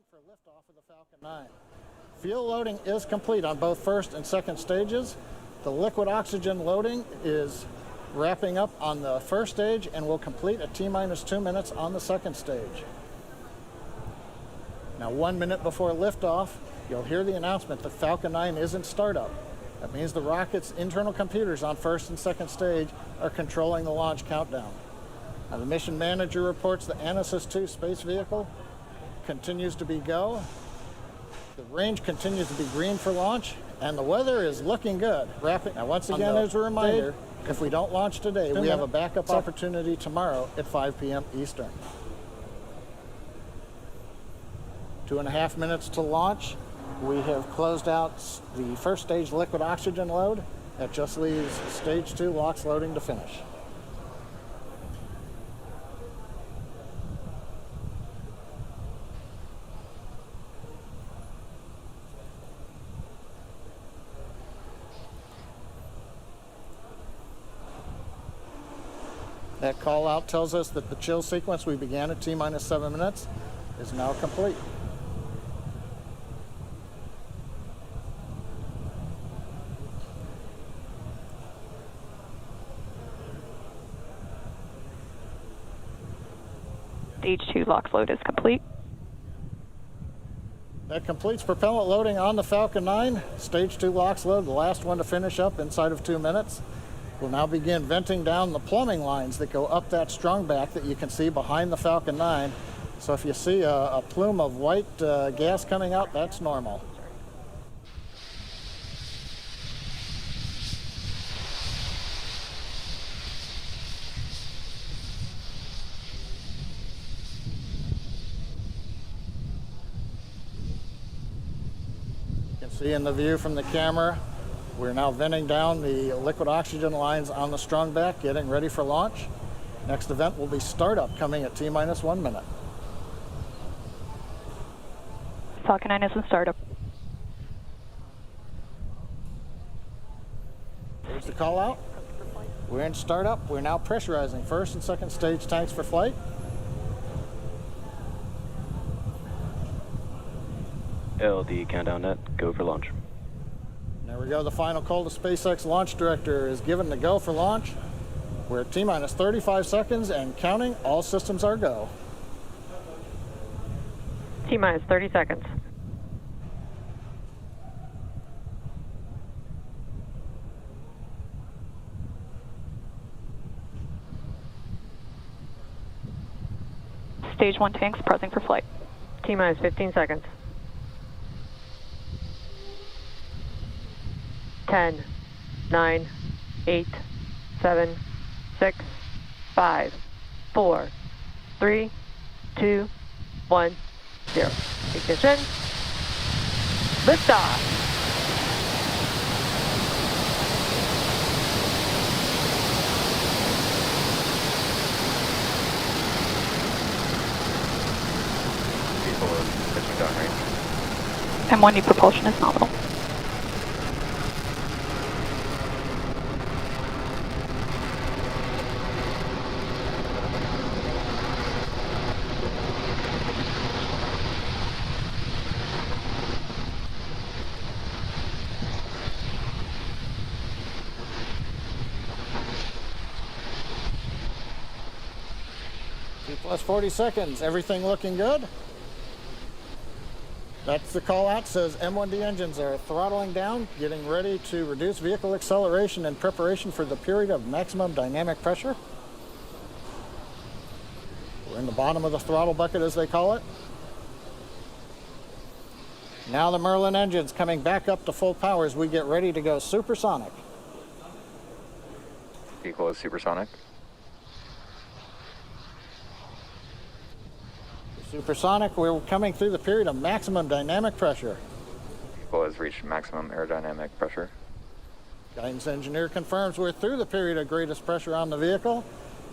For liftoff of the Falcon 9. Fuel loading is complete on both first and second stages. The liquid oxygen loading is wrapping up on the first stage and will complete at T-minus 2 minutes on the second stage. Now 1 minute before liftoff, you'll hear the announcement that Falcon 9 is in startup. That means the rocket's internal computers on first and second stage are controlling the launch countdown. Now the mission manager reports the Anasis 2 space vehicle continues to be go. The range continues to be green for launch, and the weather is looking good. Now, once again, as a reminder, if we don't launch today, we have a backup opportunity tomorrow at 5 p.m. Eastern. 2.5 minutes to launch. We have closed out the first stage liquid oxygen load. That just leaves stage 2 LOX loading to finish. That call out tells us that the chill sequence we began at T-minus 7 minutes is now complete. Stage 2 LOX load is complete. That completes propellant loading on the Falcon 9. Stage 2 LOX load, the last one to finish up inside of 2 minutes. We'll now begin venting down the plumbing lines that go up that strong back that you can see behind the Falcon 9. So if you see a plume of white gas coming out, that's normal. You can see in the view from the camera, we're now venting down the liquid oxygen lines on the strong back, getting ready for launch. Next event will be startup, coming at T-minus 1 minute. Falcon 9 is in startup. Here's the call out. We're in startup. We're now pressurizing first and second stage tanks for flight. LD countdown net, go for launch. There we go. The final call to SpaceX launch director is given the go for launch. We're at T-minus 35 seconds and counting. All systems are go. T-minus 30 seconds. Stage 1 tanks pressing for flight. T-minus 15 seconds. 10, 9, 8, 7, 6, 5, 4, 3, 2, 1, 0. Ignition. Liftoff. M1D propulsion is nominal. Plus 40 seconds. Everything looking good? That's the call out. Says M1D engines are throttling down, getting ready to reduce vehicle acceleration in preparation for the period of maximum dynamic pressure. We're in the bottom of the throttle bucket, as they call it. Now the Merlin engines coming back up to full power as we get ready to go supersonic. Vehicle is supersonic. Supersonic, we're coming through the period of maximum dynamic pressure. Vehicle has reached maximum aerodynamic pressure. Guidance engineer confirms we're through the period of greatest pressure on the vehicle.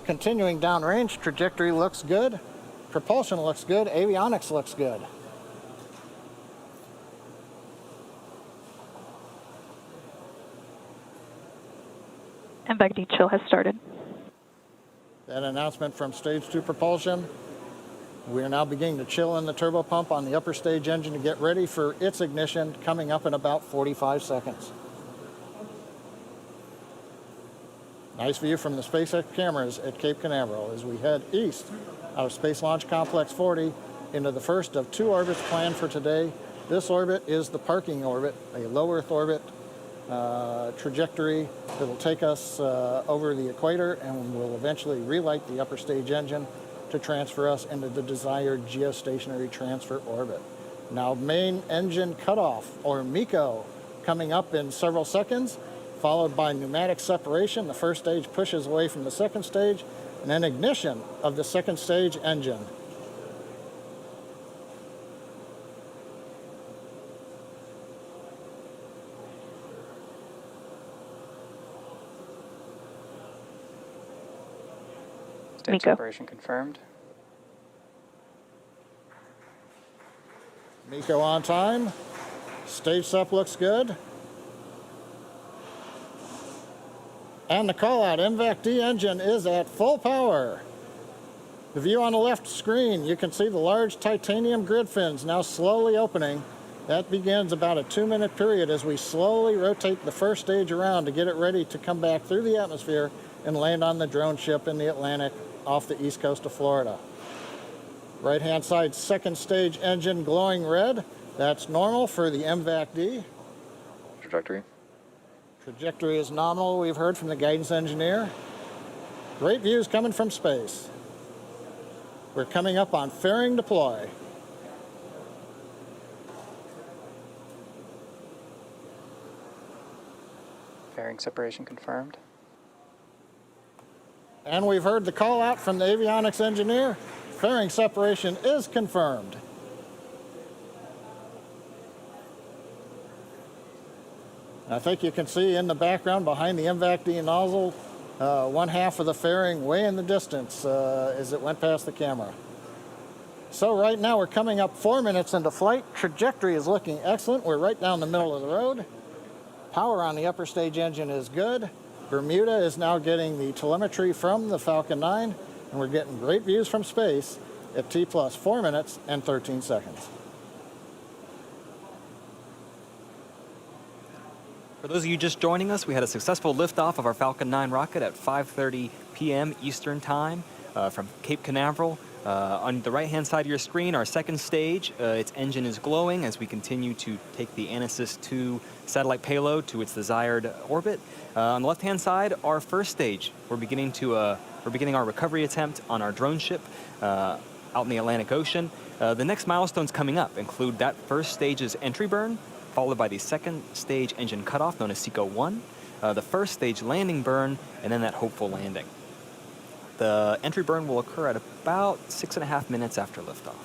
Continuing downrange, trajectory looks good. Propulsion looks good. Avionics looks good. And backseat chill has started. That announcement from stage 2 propulsion We are now beginning to chill in the turbo pump on the upper stage engine to get ready for its ignition coming up in about 45 seconds. Nice view from the SpaceX cameras at Cape Canaveral as we head east out of Space Launch Complex 40 into the first of 2 orbits planned for today. This orbit is the parking orbit, a low Earth orbit trajectory that will take us over the equator and will eventually relight the upper stage engine to transfer us into the desired geostationary transfer orbit. Now main engine cutoff, or MECO, coming up in several seconds, followed by pneumatic separation. The first stage pushes away from the second stage, and then ignition of the second stage engine. Stage MECO. separation confirmed. MECO on time. Stage sep looks good. And the call-out MVAC-D engine is at full power. The view on the left screen, you can see the large titanium grid fins now slowly opening. That begins about a 2-minute period as we slowly rotate the first stage around to get it ready to come back through the atmosphere and land on the drone ship in the Atlantic off the east coast of Florida. Right-hand side, second stage engine glowing red. That's normal for the MVAC-D. Trajectory. Trajectory is nominal, we've heard from the guidance engineer. Great views coming from space. We're coming up on fairing deploy. Fairing separation confirmed. And we've heard the call out from the avionics engineer. Fairing separation is confirmed. I think you can see in the background behind the MVAC-D nozzle, one half of the fairing way in the distance as it went past the camera. So right now we're coming up 4 minutes into flight. Trajectory is looking excellent. We're right down the middle of the road. Power on the upper stage engine is good. Bermuda is now getting the telemetry from the Falcon 9, and we're getting great views from space at T plus 4 minutes and 13 seconds. For those of you just joining us, we had a successful liftoff of our Falcon 9 rocket at 5:30 p.m. Eastern Time from Cape Canaveral. On the right-hand side of your screen, our second stage, its engine is glowing as we continue to take the Anasis 2 satellite payload to its desired orbit. On the left-hand side, our first stage. We're beginning our recovery attempt on our drone ship out in the Atlantic Ocean. The next milestones coming up include that first stage's entry burn, followed by the second stage engine cutoff, known as SECO 1, the first stage landing burn, and then that hopeful landing. The entry burn will occur at about 6.5 minutes after liftoff.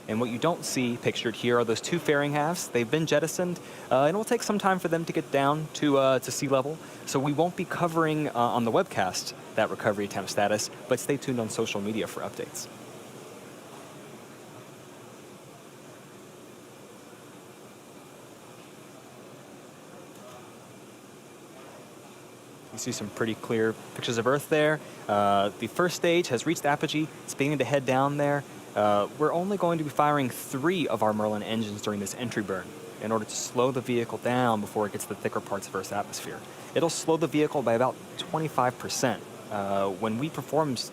And what you don't see pictured here are those 2 fairing halves. They've been jettisoned, and it will take some time for them to get down to sea level. So we won't be covering on the webcast that recovery attempt status, but stay tuned on social media for updates. You see some pretty clear pictures of Earth there. The first stage has reached apogee. It's beginning to head down there. We're only going to be firing 3 of our Merlin engines during this entry burn in order to slow the vehicle down before it gets to the thicker parts of Earth's atmosphere. It'll slow the vehicle by about 25%. When we performed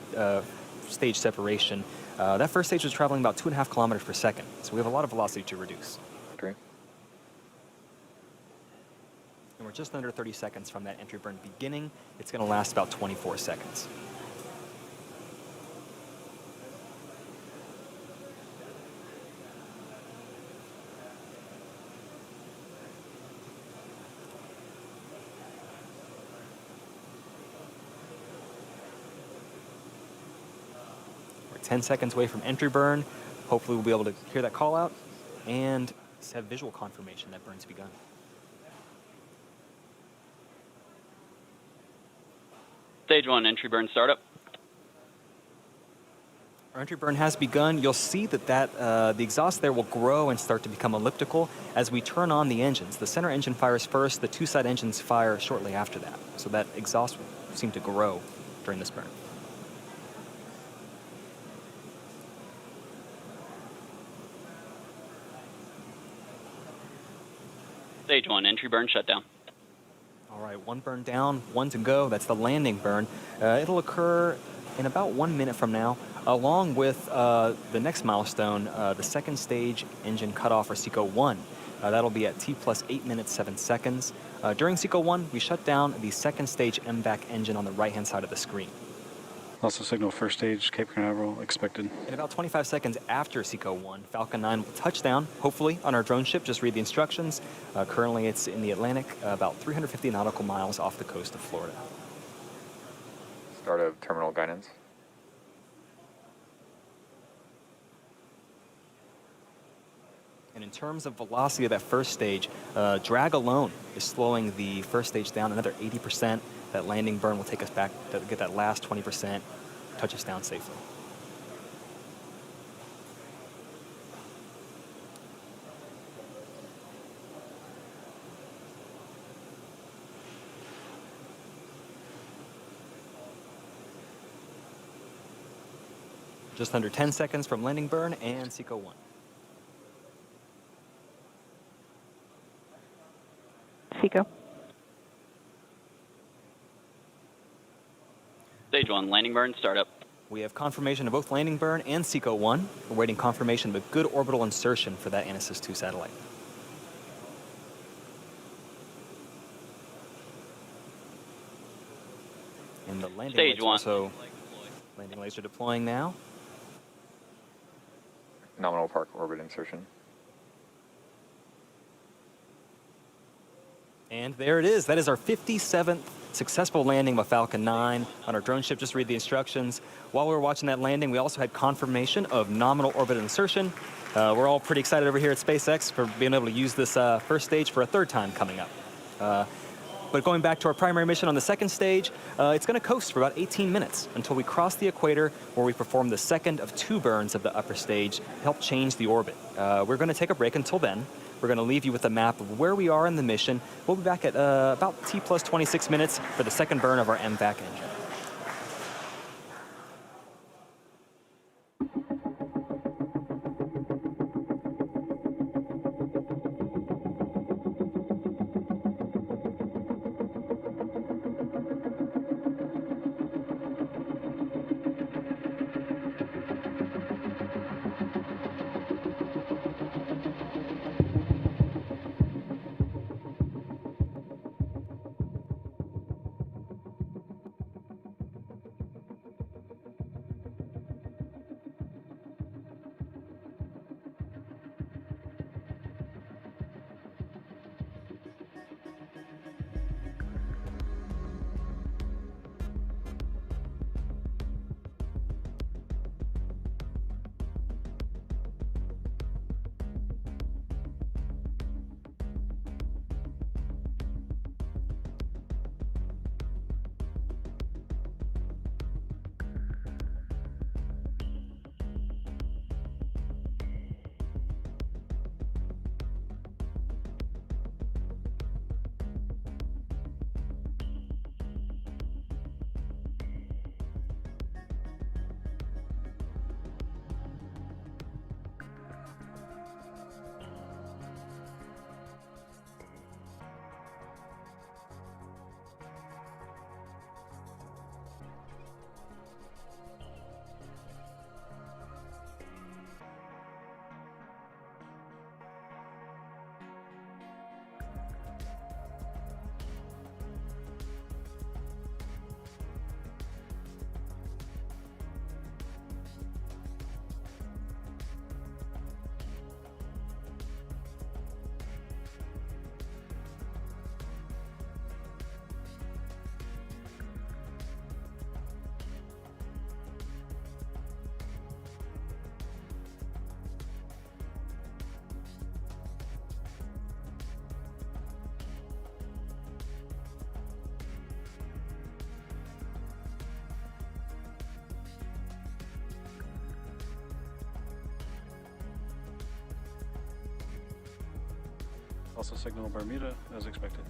stage separation, that first stage was traveling about 2.5 kilometers per second. So we have a lot of velocity to reduce. Trajectory. And we're just under 30 seconds from that entry burn beginning. It's going to last about 24 seconds. We're 10 seconds away from entry burn. Hopefully we'll be able to hear that call out and have visual confirmation that burn's begun. Stage 1, entry burn startup. Our entry burn has begun. You'll see that the exhaust there will grow and start to become elliptical as we turn on the engines. The center engine fires first, the 2 side engines fire shortly after that. So that exhaust will seem to grow during this burn. entry burn shutdown. All right, 1 burn down, 1 to go. That's the landing burn. It'll occur in about 1 minute from now, along with the next milestone, the second stage engine cutoff, or SECO 1. That'll be at T plus 8 minutes, 7 seconds. During SECO 1, we shut down the second stage MVAC engine on the right-hand side of the screen. Also signal first stage, Cape Canaveral, expected. In about 25 seconds after SECO 1, Falcon 9 will touch down, hopefully, on our drone ship. Just read the instructions. Currently, it's in the Atlantic, about 350 nautical miles off the coast of Florida. Start of terminal guidance. And in terms of velocity of that first stage, drag alone is slowing the first stage down another 80%. That landing burn will take us back to get that last 20%, touch us down safely. Just under 10 seconds from landing burn and SECO 1. SECO. Stage 1, landing burn startup. We have confirmation of both landing burn and SECO 1. We're waiting confirmation of a good orbital insertion for that Anasis 2 satellite. And the landing Stage lights 1. also, landing laser deploying now. Nominal park orbit insertion. And there it is. That is our 57th successful landing of a Falcon 9 on our drone ship. Just read the instructions. While we were watching that landing, we also had confirmation of nominal orbit insertion. We're all pretty excited over here at SpaceX for being able to use this first stage for a third time coming up. But going back to our primary mission on the second stage, it's going to coast for about 18 minutes until we cross the equator, where we perform the second of 2 burns of the upper stage to help change the orbit. We're going to take a break until then. We're going to leave you with a map of where we are in the mission. We'll be back at about T plus 26 minutes for the second burn of our MVAC engine. Also signal Bermuda as expected.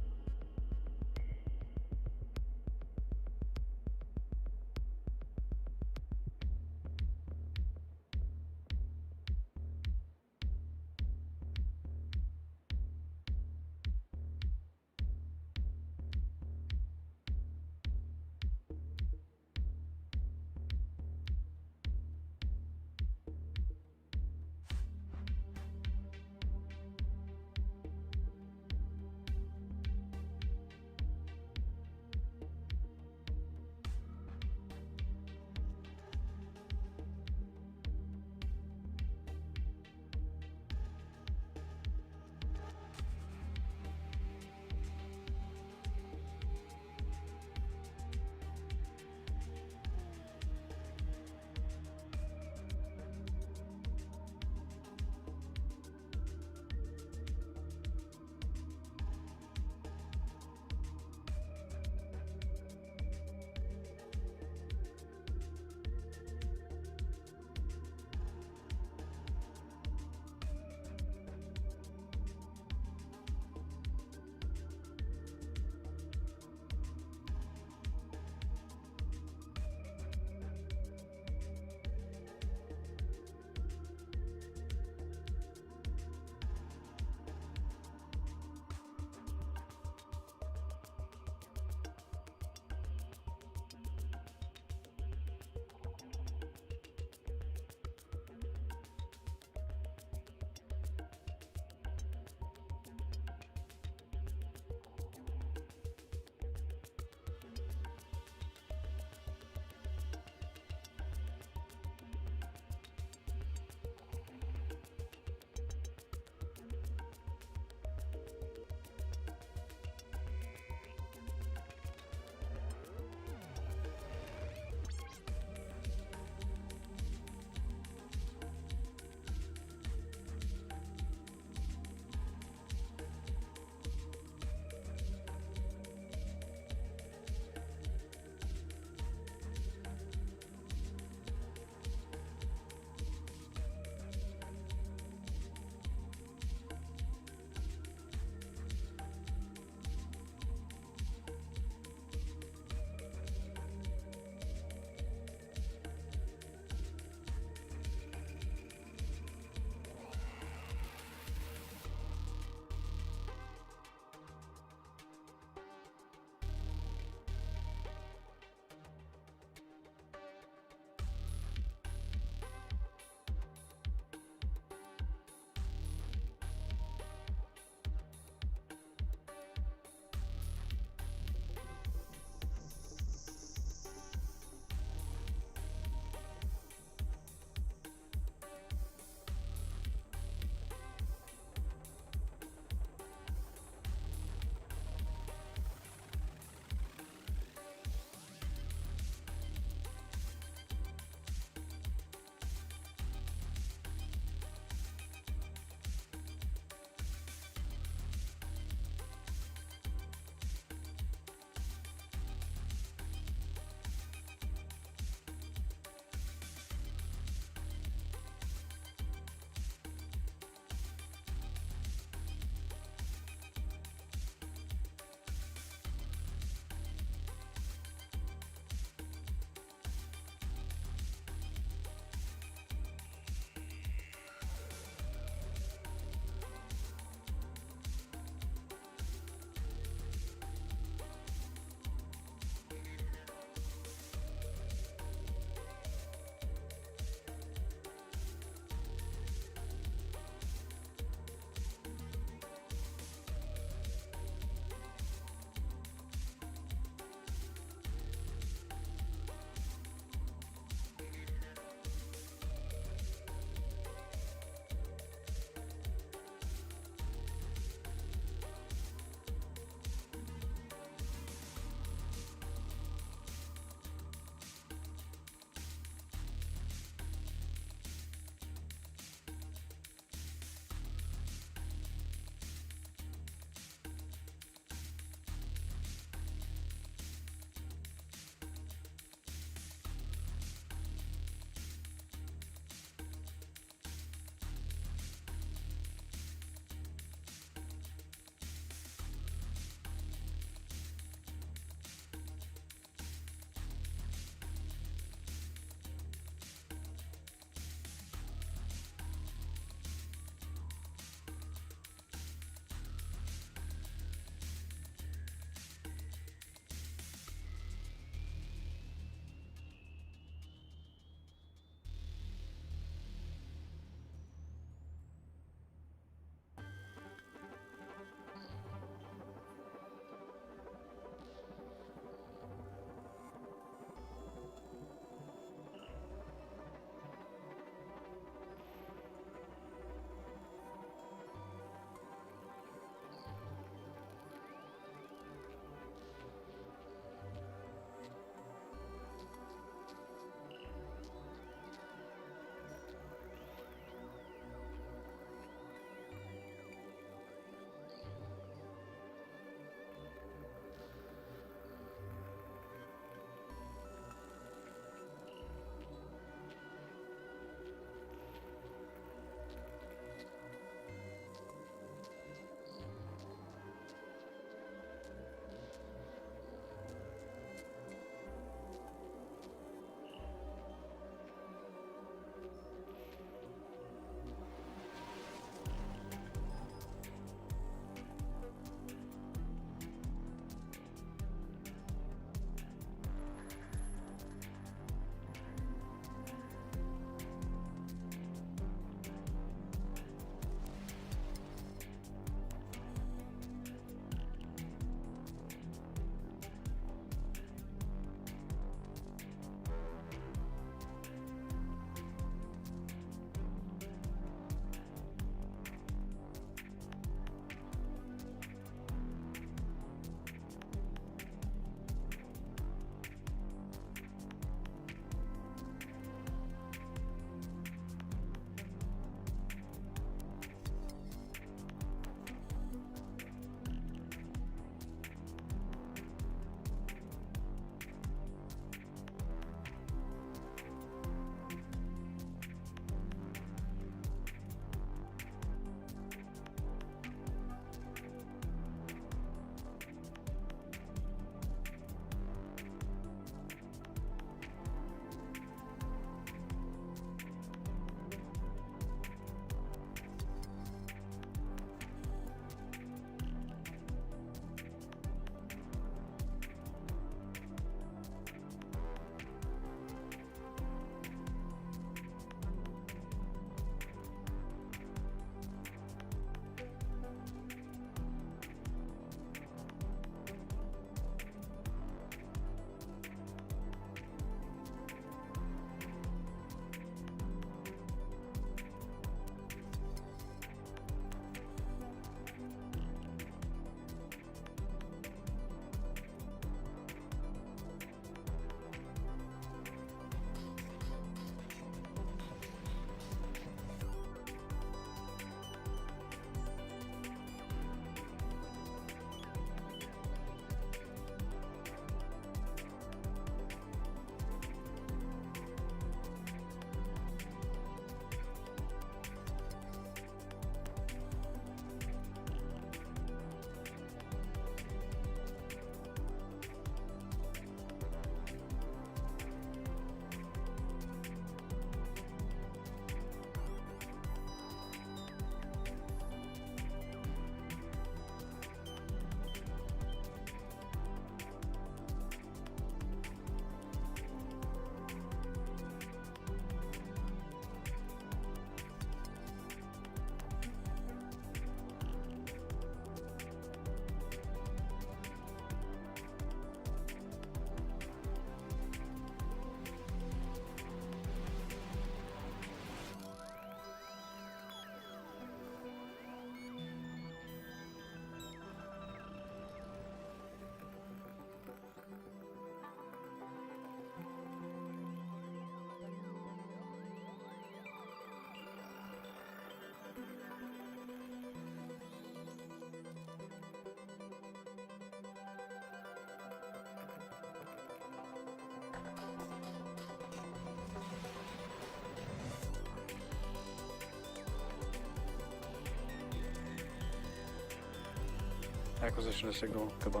Acquisition of signal. Goodbye.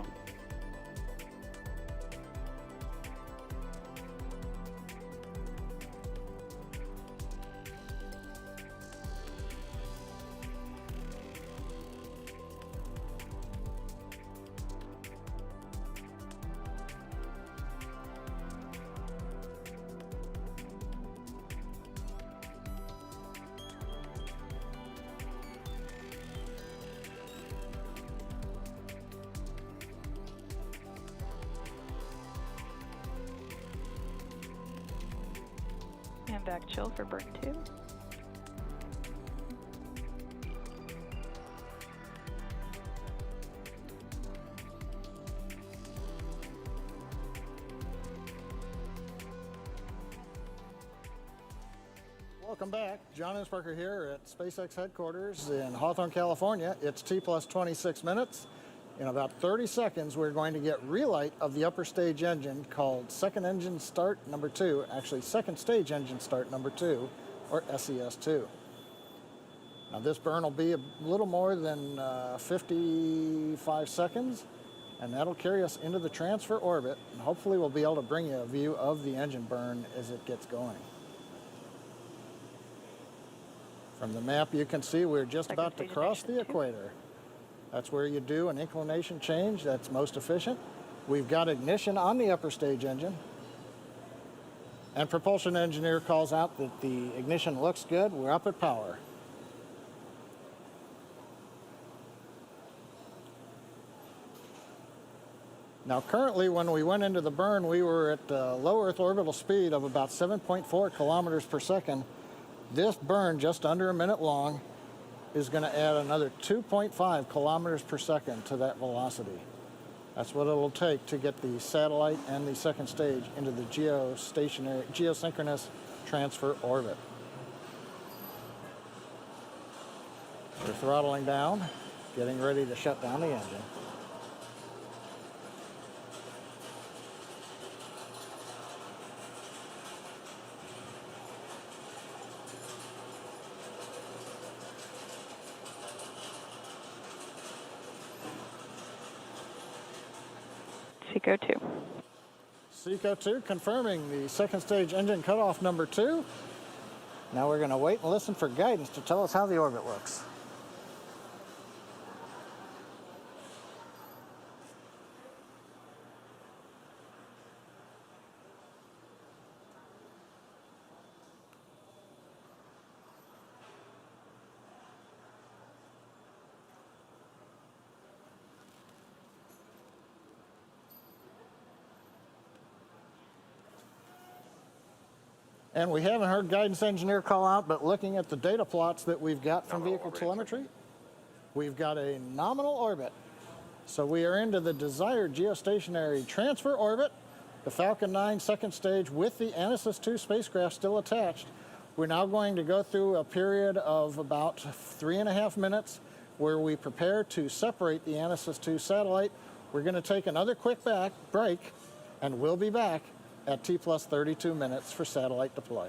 And back chill for burn 2. Welcome back. John Insparker here at SpaceX headquarters in Hawthorne, California. It's T plus 26 minutes. In about 30 seconds, we're going to get relight of the upper stage engine called second engine start number 2, actually second stage engine start number 2, or SES2. Now this burn will be a little more than 55 seconds, and that'll carry us into the transfer orbit, and hopefully we'll be able to bring you a view of the engine burn as it gets going. From the map you can see we're just about to cross the equator. That's where you do an inclination change that's most efficient. We've got ignition on the upper stage engine. And propulsion engineer calls out that the ignition looks good. We're up at power. Now currently when we went into the burn, we were at low Earth orbital speed of about 7.4 kilometers per second. This burn, just under a minute long, is going to add another 2.5 kilometers per second to that velocity. That's what it'll take to get the satellite and the second stage into the geosynchronous transfer orbit. We're throttling down, getting ready to shut down the engine. Seco 2. Seco 2 confirming the second stage engine cutoff number 2. Now we're going to wait and listen for guidance to tell us how the orbit looks. And we haven't heard guidance engineer call out, but looking at the data plots that we've got from vehicle telemetry, we've got a nominal orbit. So we are into the desired geostationary transfer orbit, the Falcon 9 second stage with the Anasis 2 spacecraft still attached. We're now going to go through a period of about 3.5 minutes where we prepare to separate the Anasis 2 satellite. We're going to take another quick break, and we'll be back at T plus 32 minutes for satellite deploy.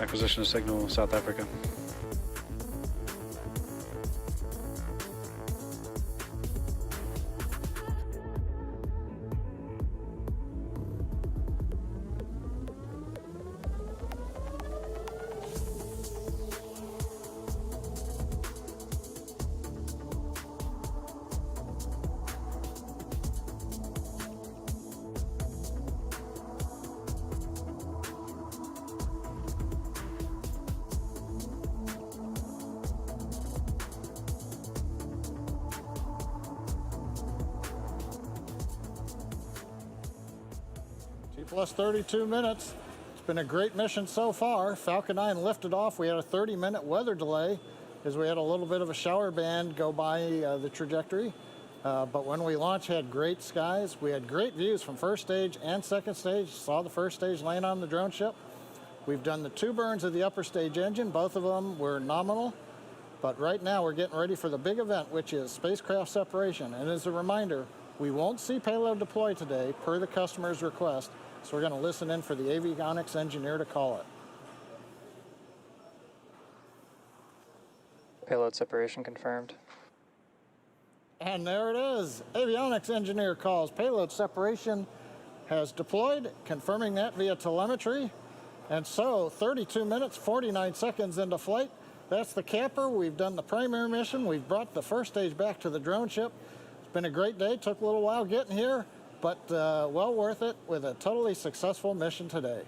Acquisition of signal, South Africa. Plus 32 minutes. It's been a great mission so far. Falcon 9 lifted off. We had a 30-minute weather delay as we had a little bit of a shower band go by the trajectory. But when we launched, had great skies. We had great views from first stage and second stage. Saw the first stage land on the drone ship. We've done the 2 burns of the upper stage engine. Both of them were nominal. But right now we're getting ready for the big event, which is spacecraft separation. And as a reminder, we won't see payload deploy today per the customer's request. So we're going to listen in for the avionics engineer to call it. Payload separation confirmed. And there it is. Avionics engineer calls. Payload separation has deployed, confirming that via telemetry. And so 32 minutes, 49 seconds into flight. That's the camper. We've done the primary mission. We've brought the first stage back to the drone ship. It's been a great day. Took a little while getting here, but well worth it with a totally successful mission today.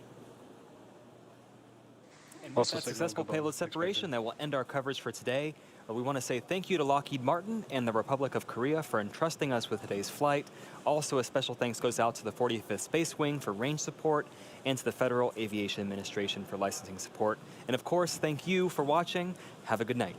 And with Also that signal successful goodbye. payload separation, that will end our coverage for today. We want to say thank you to Lockheed Martin and the Republic of Korea for entrusting us with today's flight. Also, a special thanks goes out to the 45th Space Wing for range support and to the Federal Aviation Administration for licensing support. And of course, thank you for watching. Have a good night.